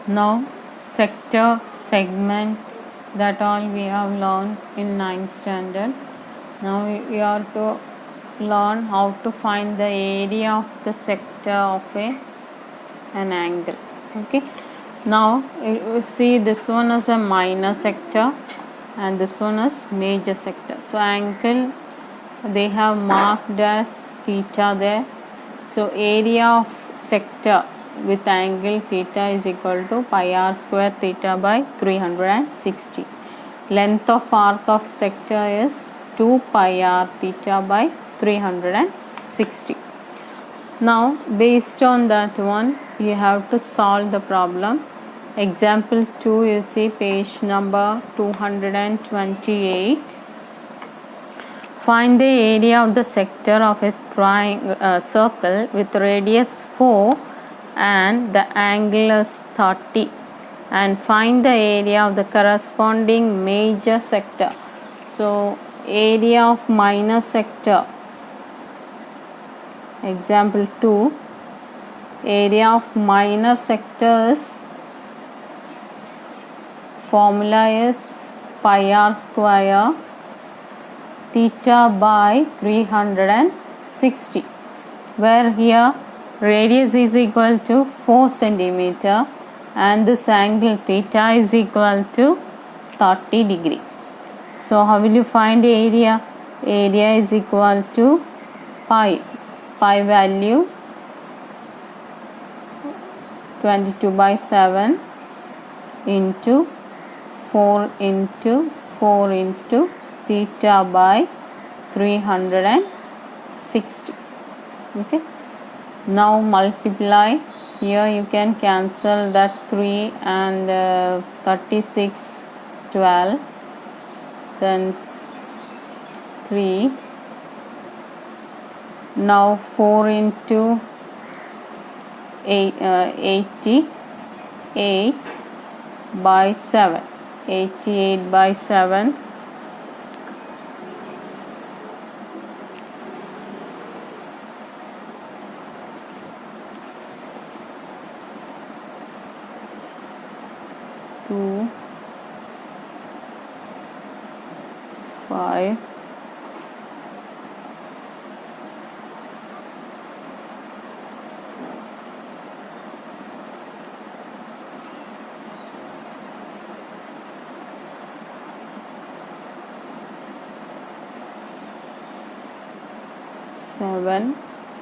Now sector, segment, that all we have learned in 9th standard. Now we are to learn how to find the area of the sector of an angle. Okay. Now you see this one is a minor sector and this one is major sector. So angle they have marked as theta there. So area of sector with angle theta is equal to pi r square theta by 360. Length of arc of sector is 2 pi r theta by 360. Now based on that one you have to solve the problem. Example 2, you see page number 228. Find the area of the sector of a circle with radius 4 and the angle is 30, and find the area of the corresponding major sector. So area of minor sector, example 2, area of minor sector is, formula is pi r square theta by 360, where here radius is equal to 4 centimeter and this angle theta is equal to 30 degree. So how will you find area? Area is equal to pi value 22 by 7 into 4 into 4 into theta by 360. Okay. Now multiply. Here you can cancel that 3 and 36, 12. Then 3. Now 4 into 88 by 7. 88 by 7. Two, 5, 7.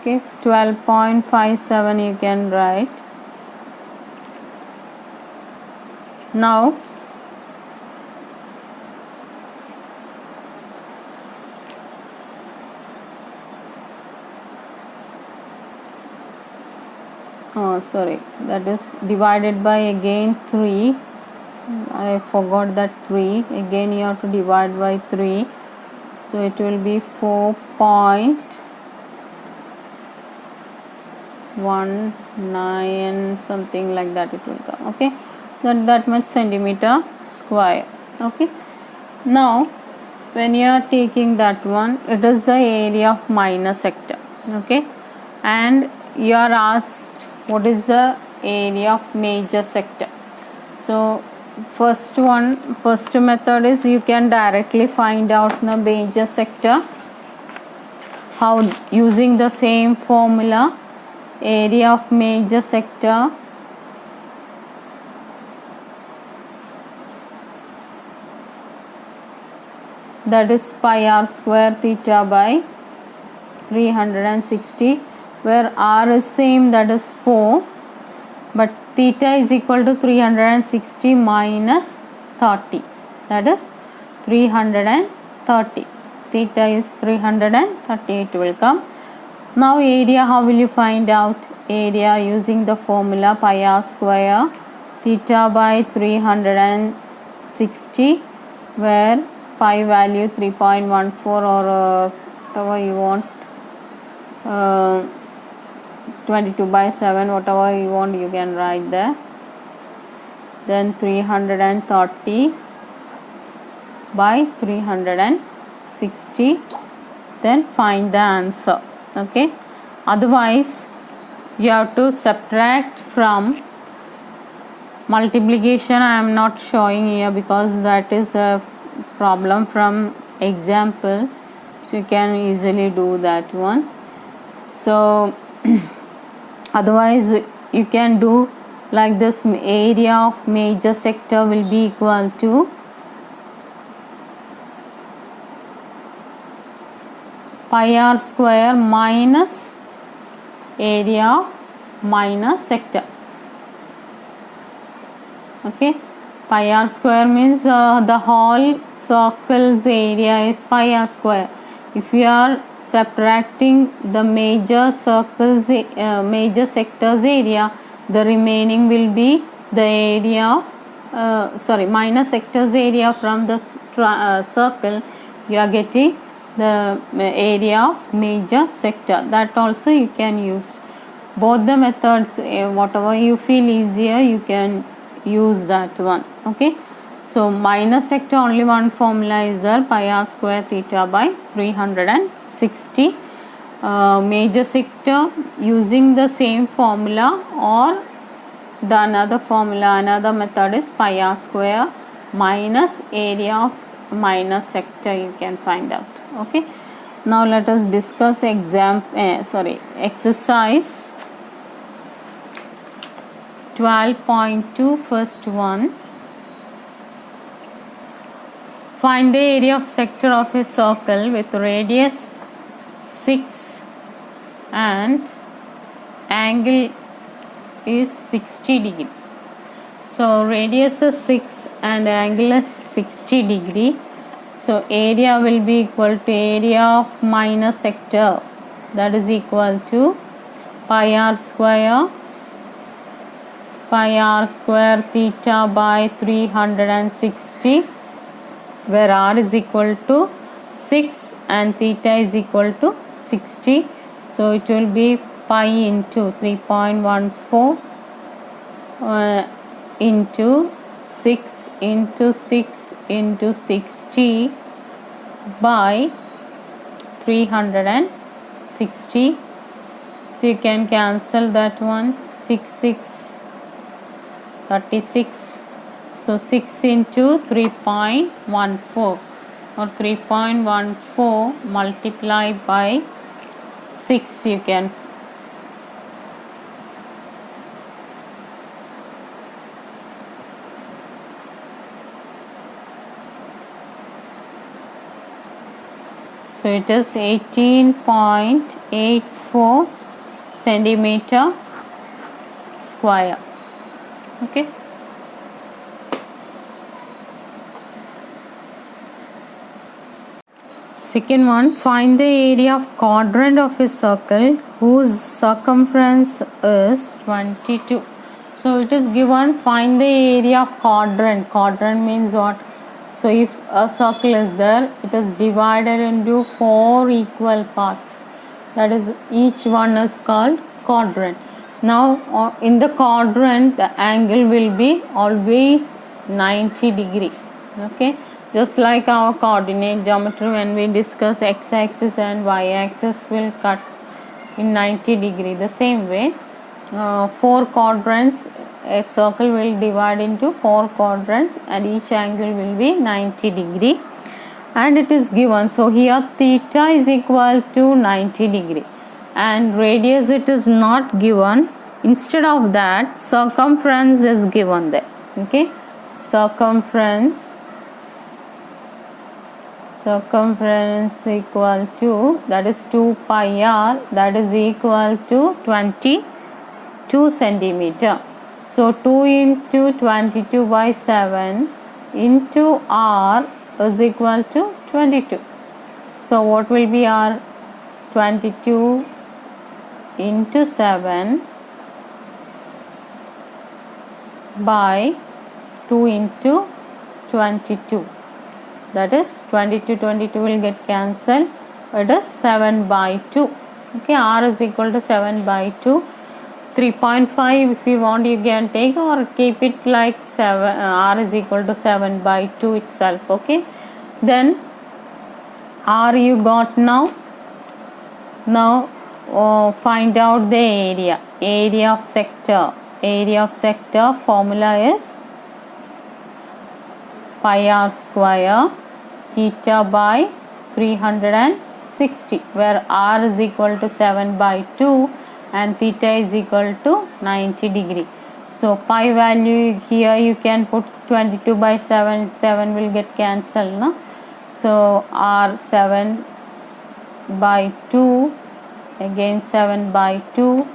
Okay, 12.57 you can write. Now sorry, that is divided by again 3. I forgot that 3. Again you have to divide by 3. So it will be 4.19 something like that it will come. Okay, that much centimeter square. Okay. Now when you are taking that one, it is the area of minor sector. Okay, and you are asked what is the area of major sector. So first method is you can directly find out the major sector. How? Using the same formula, area of major sector that is pi r square theta by 360, where r is same, that is 4, but theta is equal to 360 minus 30, that is 330. Theta is 330, it will come. Now area, how will you find out? Area using the formula pi r square theta by 360, where pi value 3.14 or whatever you want, 22 by 7, whatever you want you can write there. Then 330 by 360, then find the answer. Okay, otherwise you have to subtract from Multiplication I am not showing here because that is a problem from example, so you can easily do that one. So otherwise you can do like this. Area of major sector will be equal to pi r square minus area of minor sector. Okay, pi r square means the whole circle's area is pi r square. If you are subtracting the major circles, major sector's area, the remaining will be the area of minor sector's area from the circle. You are getting the area of major sector. That also you can use. Both the methods, whatever you feel easier, you can use that one. Okay, so minor sector only one formula is there, pi r square theta by 360. Major sector using the same formula, or the another formula, another method is pi r square minus area of minor sector, you can find out. Okay, now let us discuss exercise 12.2 first one. Find the area of sector of a circle with radius 6 and angle is 60 degree. So radius is 6 and angle is 60 degree. So area will be equal to area of minor sector, that is equal to pi r square theta by 360, where r is equal to 6 and theta is equal to 60. So it will be pi into 3.14 into 6 into 6 into 60 by 360. So you can cancel that one. 6 6 36. So 6 into 3.14 or 3.14 multiplied by 6, you can. So it is 18.84 centimeter square. Okay. Second one, find the area of quadrant of a circle whose circumference is 22. So it is given, find the area of quadrant. Quadrant means what? So if a circle is there, it is divided into 4 equal parts. That is, each one is called quadrant. Now in the quadrant, the angle will be always 90 degree. Okay, just like our coordinate geometry, when we discuss x-axis and y-axis will cut in 90 degree. The same way, 4 quadrants, a circle will divide into 4 quadrants and each angle will be 90 degree, and it is given. So here theta is equal to 90 degree and radius it is not given. Instead of that, circumference is given there. Okay, circumference equal to, that is 2 pi r, that is equal to 22 centimeter. So 2 into 22 by 7 into r is equal to 22. So what will be r? 22 into 7 by 2 into 22. That is 22 will get cancelled. It is 7 by 2. Okay, r is equal to 7 by 2. 3.5 if you want you can take, or keep it like 7, r is equal to 7 by 2 itself. Okay, then r you got now. Now find out the area of sector. area of sector formula is pi r square theta by 360, where r is equal to 7 by 2 and theta is equal to 90 degree. So pi value here you can put 22 by 7, 7 will get cancelled, no? So r 7 by 2, again 7 by 2,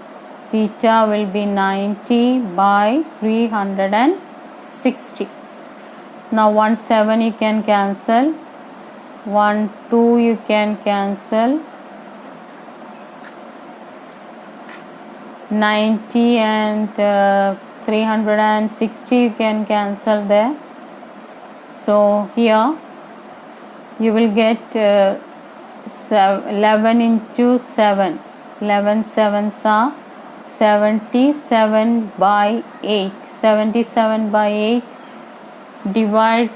theta will be 90 by 360. Now 1 7 you can cancel, 1 2 you can cancel, 90 and 360 you can cancel there. So here you will get 11 into 7, 11 sevens are 77 by 8, 77 by 8, divide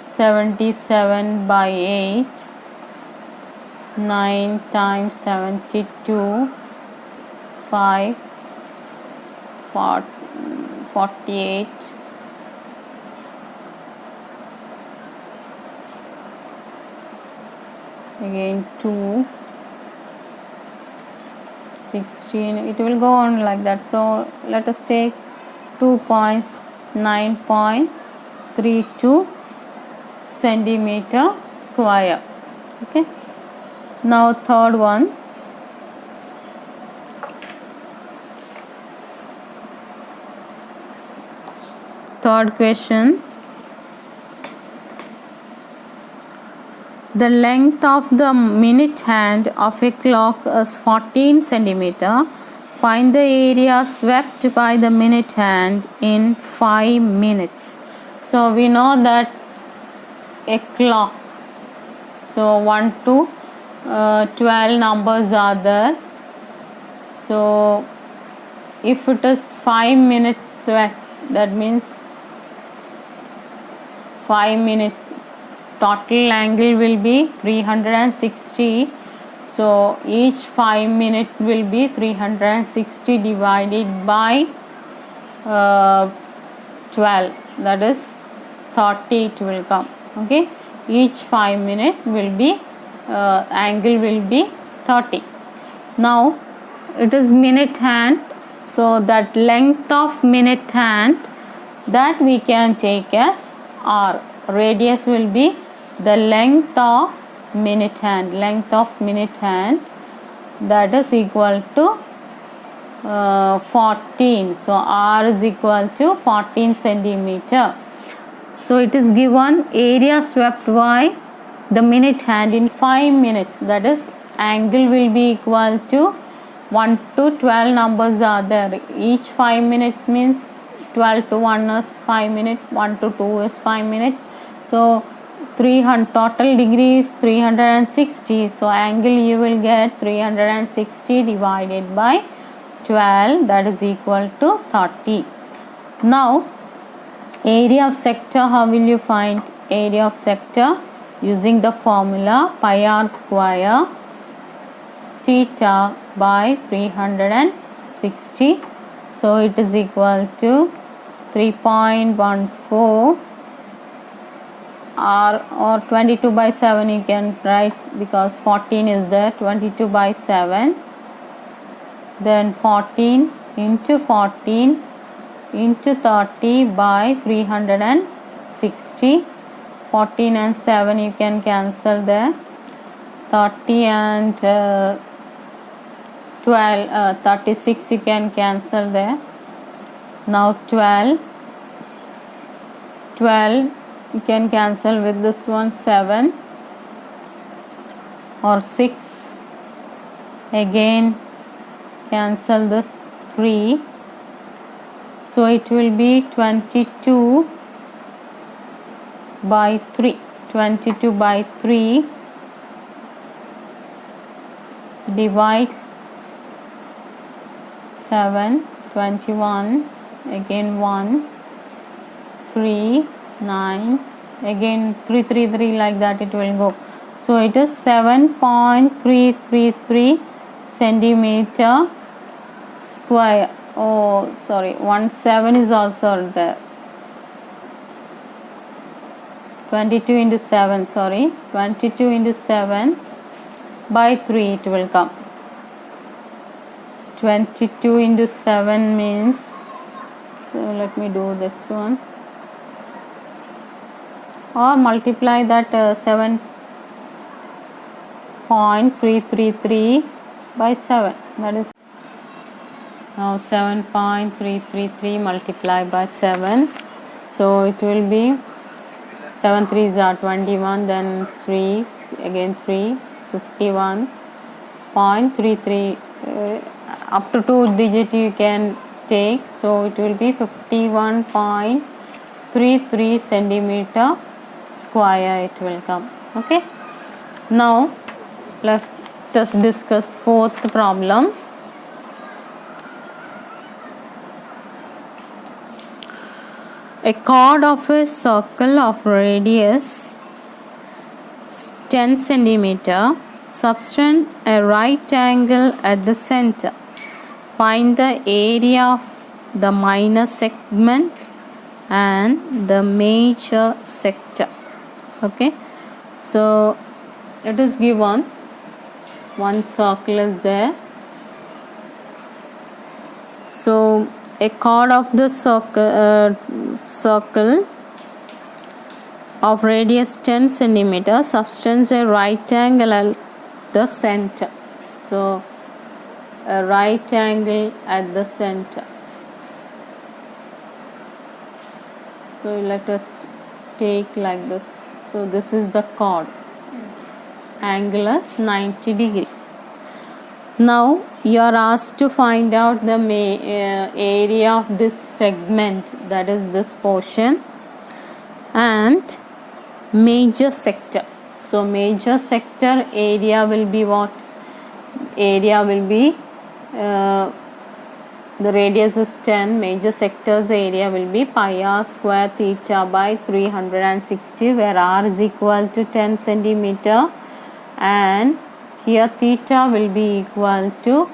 77 by 8, 9 times 72, 5, 48, again 2, 16, it will go on like that. So let us take 2.9.32 centimeter square. Okay, now third one. Third question. The length of the minute hand of a clock is 14 centimeter. Find the area swept by the minute hand in 5 minutes. So we know that a clock, so 1 to 12 numbers are there. So if it is 5 minutes swept, that means 5 minutes, total angle will be 360. So each 5 minute will be 360 divided by 12, that is 30 it will come. Okay, each 5 minute will be angle will be 30. Now it is minute hand, so that length of minute hand, that we can take as r. Radius will be the length of minute hand, that is equal to 14. So r is equal to 14 centimeter. So it is given area swept by the minute hand in 5 minutes, that is angle will be equal to 1 to 12 numbers are there. Each 5 minutes means 12 to 1 is 5 minutes, 1 to 2 is 5 minutes. So 300 total degree is 360. So angle you will get 360 divided by 12, that is equal to 30. Now area of sector, how will you find area of sector? Using the formula pi r square theta by 360. So it is equal to 3.14 r, or 22 by 7 you can write, because 14 is there. 22 by 7, then 14 into 14 into 30 by 360. 14 and 7 you can cancel there. 30 and 36 you can cancel there. Now 12 you can cancel with this one, 7 or 6, again cancel this 3. So it will be 22 by 3, 22 by 3 divide 7, 21, again 1, 3, 9, again 3 like that it will go. So it is 7.333 centimeter square. Oh, sorry, 17 is also there. 22 into 7, sorry, 22 into 7 by 3 it will come. 22 into 7 means, so let me do this one, or multiply that 7.333 by 7, that is now 7.333 multiplied by 7, so it will be 7 3s are 21, then 3 again 3, 51.33, up to 2 digit you can take, so it will be 51.33 centimeter square it will come. Okay, now let's just discuss fourth problem. A chord of a circle of radius 10 centimeter subtends a right angle at the center. Find the area of the minor segment and the major sector. Okay, so it is given one circle is there. So a chord of the circle of radius 10 centimeter subtends a right angle at the center. So a right angle at the center. So let us take like this. So this is the chord. Angle is 90 degree. Now you are asked to find out the area of this segment, that is this portion, and major sector. So major sector area will be what? Area will be the radius is 10, major sector's area will be pi r square theta by 360, where r is equal to 10 centimeter and here theta will be equal to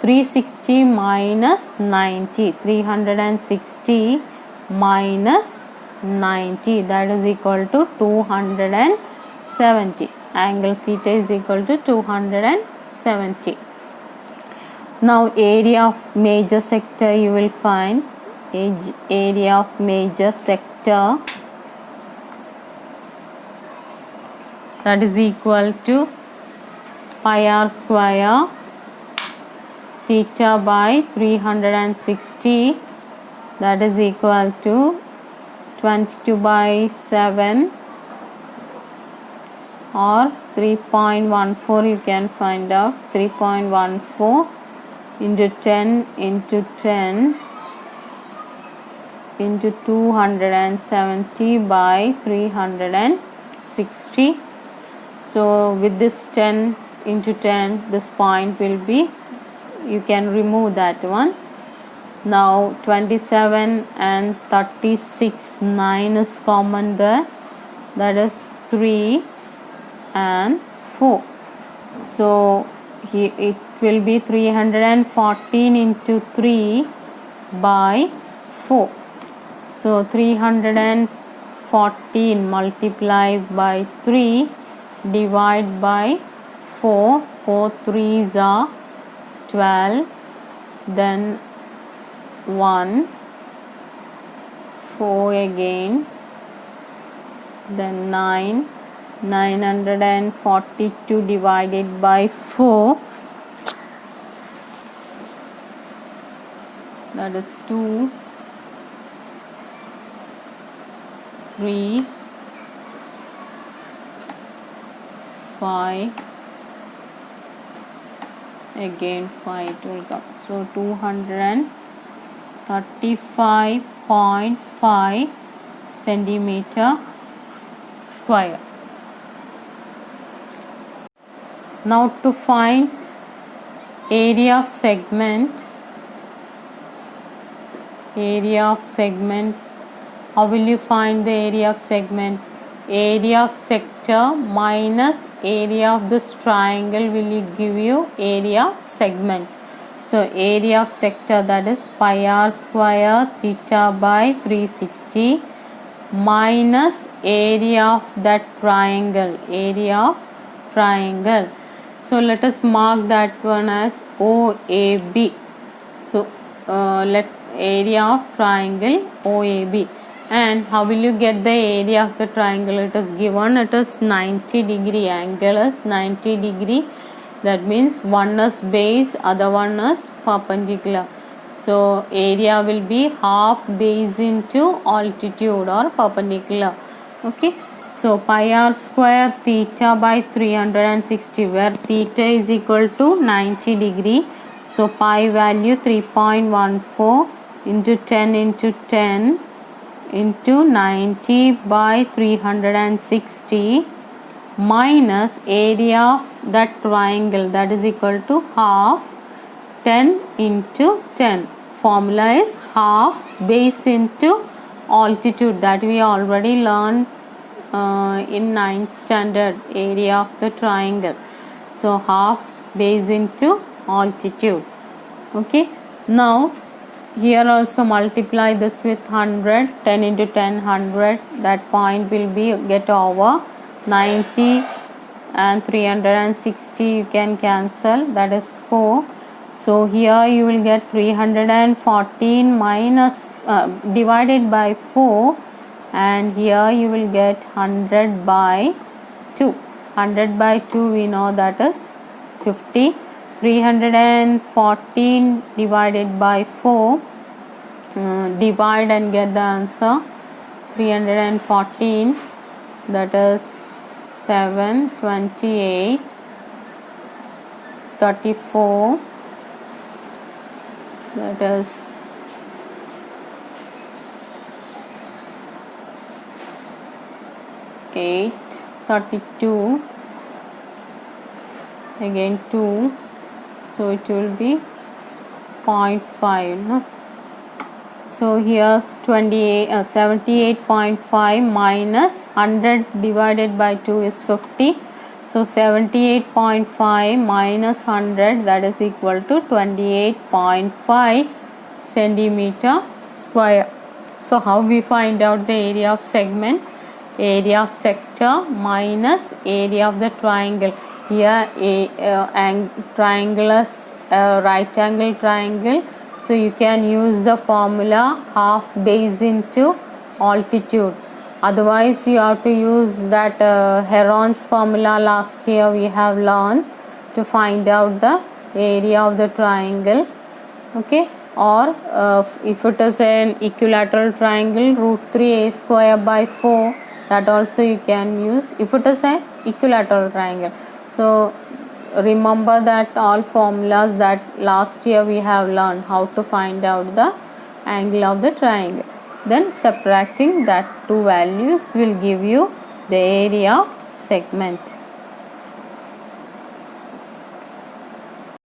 360 minus 90, 360 minus 90, that is equal to 270. Angle theta is equal to 270. Now area of major sector you will find, area of major sector, that is equal to pi r square theta by 360, that is equal to 22 by 7 or 3.14, you can find out 3.14 into 10 into 10 into 270 by 360. So with this 10 into 10, this point will be, you can remove that one. Now 27 and 36, 9 is common there, that is 3 and 4. So it will be 314 into 3 by 4. So 314 multiplied by 3 divide by 4, 4 3s are 12, then 1, 4 again, then 9, 942 divided by 4, that is 2, 3, 5, again 5 it will come. So 235.5 centimeter square. Now to find area of segment, how will you find the area of segment? Area of sector minus area of this triangle will give you area of segment. So area of sector, that is pi r square theta by 360 minus area of that triangle, area of triangle. So let us mark that one as OAB. So let area of triangle OAB. And how will you get the area of the triangle? It is given, it is 90 degree, angle is 90 degree. That means one is base, other one is perpendicular. So area will be half base into altitude or perpendicular. Okay. So pi r square theta by 360, where theta is equal to 90 degree. So pi value 3.14 into 10 into 10 into 90 by 360 minus area of that triangle, that is equal to half 10 into 10. Formula is half base into altitude, that we already learned in 9th standard, area of the triangle. So half base into altitude. Okay. Now here also multiply this with 100, 10 into 10, 100. That point will be get over 90 and 360 you can cancel, that is 4. So here you will get 314 minus divided by 4, and here you will get 100 by 2. 100 by 2 we know that is 50. 314 divided by 4, divide and get the answer. 314, that is 7, 28, 34, that is 8, 32, again 2, so it will be 0.5, no? So here's 78.5 minus 100 divided by 2 is 50. So 78.5 minus 100, that is equal to 28.5 centimeter square. So how we find out the area of segment? Area of sector minus area of the triangle. Here triangle is right angle triangle. So you can use the formula half base into altitude. Otherwise you have to use that Heron's formula last year we have learned to find out the area of the triangle. Okay. Or if it is an equilateral triangle, root 3a square by 4, that also you can use if it is an equilateral triangle. So remember that all formulas that last year we have learned how to find out the angle of the triangle. Then subtracting that two values will give you the area of segment.